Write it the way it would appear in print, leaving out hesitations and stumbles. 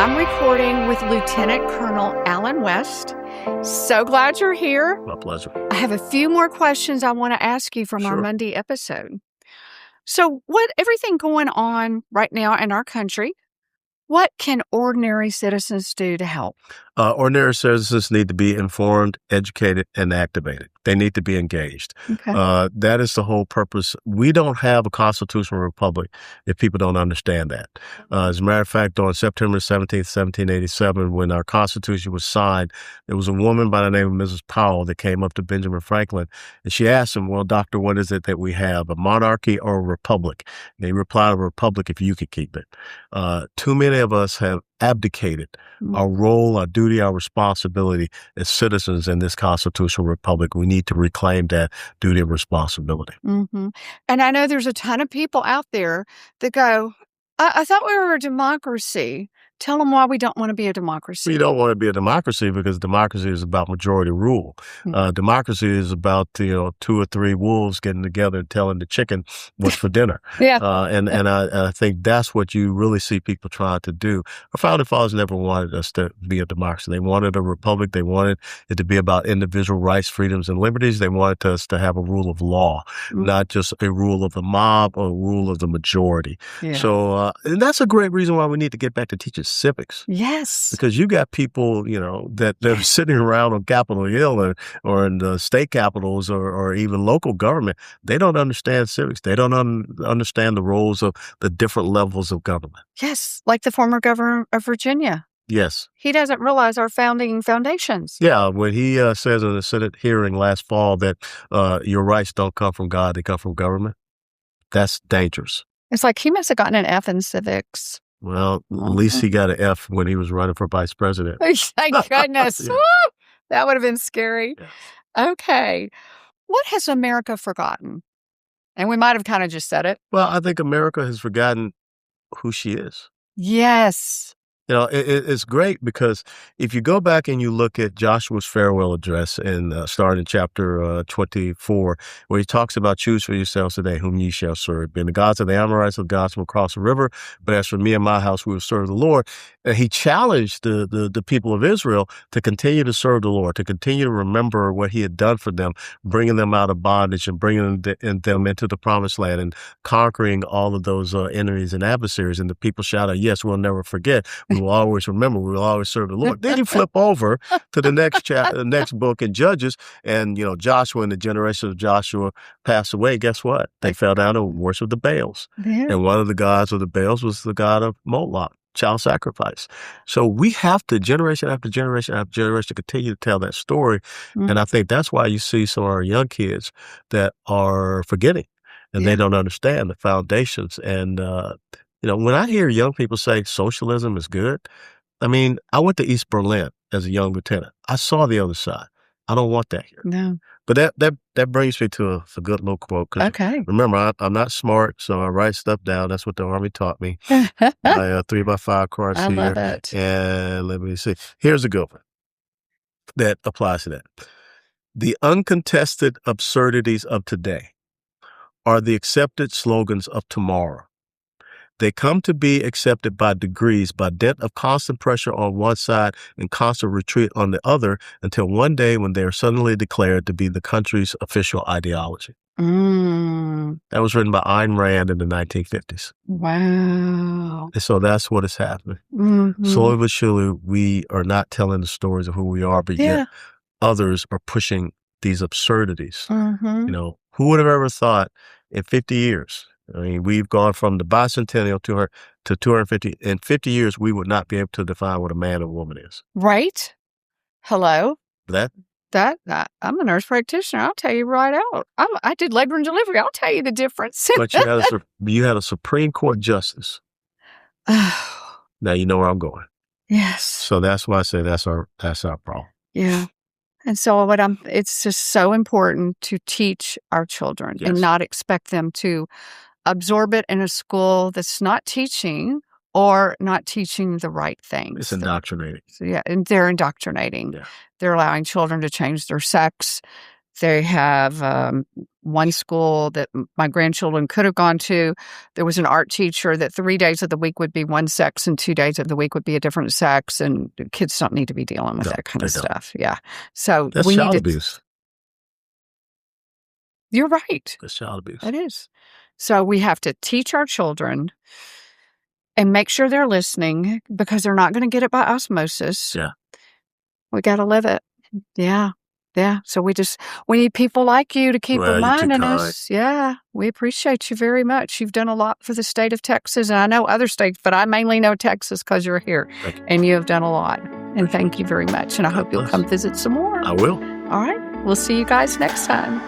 I'm recording with Lieutenant Colonel Alan West. So glad you're here. My pleasure. I have a few more questions I want to ask you from our Sure. Monday episode. So, everything going on right now in our country, what can ordinary citizens do to help? Ordinary citizens need to be informed, educated, and activated. They need to be engaged. Okay. That is the whole purpose. We don't have a constitutional republic if people don't understand that. As a matter of fact, on September 17th, 1787, when our Constitution was signed, there was a woman by the name of Mrs. Powell that came up to Benjamin Franklin, and she asked him, well, doctor, what is it that we have, a monarchy or a republic? And he replied, a republic if you could keep it. Too many of us have abdicated our role, our duty, our responsibility as citizens in this constitutional republic. We need to reclaim that duty and responsibility. Mm-hmm. And I know there's a ton of people out there that go, I thought we were a democracy. Tell them why we don't want to be a democracy. We don't want to be a democracy because democracy is about majority rule. Democracy is about, two or three wolves getting together and telling the chicken what's for dinner. Yeah. And I think that's what you really see people trying to do. Our founding fathers never wanted us to be a democracy. They wanted a republic. They wanted it to be about individual rights, freedoms, and liberties. They wanted us to have a rule of law, not just a rule of the mob or a rule of the majority. Yeah. So, and that's a great reason why we need to get back to teaching civics. Yes. Because you got people, that are sitting around on Capitol Hill or in the state capitals or even local government. They don't understand civics. They don't understand the roles of the different levels of government. Yes. Like the former governor of Virginia. Yes. He doesn't realize our founding foundations. Yeah. When he says in a Senate hearing last fall that your rights don't come from God, they come from government, that's dangerous. It's like he must have gotten an F in civics. Well, at least he got an F when he was running for vice president. Thank goodness. Yeah. Woo! That would have been scary. Yeah. Okay. What has America forgotten? And we might have kind of just said it. Well, I think America has forgotten who she is. Yes. It's great because if you go back and you look at Joshua's farewell address and start in chapter 24, where he talks about choose for yourselves today whom ye shall serve. And the gods of the Amorites are the gods from across the river. But as for me and my house, we will serve the Lord. And he challenged the people of Israel to continue to serve the Lord, to continue to remember what he had done for them, bringing them out of bondage and bringing them into the promised land and conquering all of those enemies and adversaries. And the people shouted, yes, we'll never forget. We will always remember. We will always serve the Lord. Then you flip over to the next the next book in Judges, and Joshua and the generation of Joshua passed away. Guess what? They fell down and worshiped the Baals, and one of the gods of the Baals was the god of Moloch, child sacrifice. So we have to, generation after generation after generation, continue to tell that story, and I think that's why you see some of our young kids that are forgetting, and they don't understand the foundations. And when I hear young people say socialism is good, I mean, I went to East Berlin as a young lieutenant. I saw the other side. I don't want that here. No. But that brings me to a good little quote. Okay. Remember, I'm not smart, so I write stuff down. That's what the Army taught me. My 3x5 cards I here. love it. And let me see. Here's a good one that applies to that. The uncontested absurdities of today are the accepted slogans of tomorrow. They come to be accepted by degrees, by dint of constant pressure on one side and constant retreat on the other, until one day when they are suddenly declared to be the country's official ideology. That was written by Ayn Rand in the 1950s. Wow. And so that's what is happening. Slowly but surely, we are not telling the stories of who we are, but yet others are pushing these absurdities. Who would have ever thought in 50 years, I mean, we've gone from the bicentennial to 250. In 50 years, we would not be able to define what a man or woman is. Right? Hello? That I'm a nurse practitioner. I'll tell you right out. I did labor and delivery. I'll tell you the difference. But you had a Supreme Court justice. Now you know where I'm going. Yes. So that's why I say that's our problem. Yeah. And so it's just so important to teach our children and not expect them to absorb it in a school that's not teaching or not teaching the right things. It's indoctrinating. And they're indoctrinating. Yeah. They're allowing children to change their sex. They have one school that my grandchildren could have gone to. There was an art teacher that 3 days of the week would be one sex and 2 days of the week would be a different sex, and kids don't need to be dealing with that kind of stuff. Yeah. So that's we child need abuse. You're right. That's child abuse. It is. So we have to teach our children and make sure they're listening, because they're not going to get it by osmosis. Yeah. We got to live it. Yeah. Yeah. So we need people like you to keep reminding us. Yeah. We appreciate you very much. You've done a lot for the state of Texas, and I know other states, but I mainly know Texas because you're here, and you have done a lot. And thank you very much. And I hope you'll come visit some more. I will. All right. We'll see you guys next time.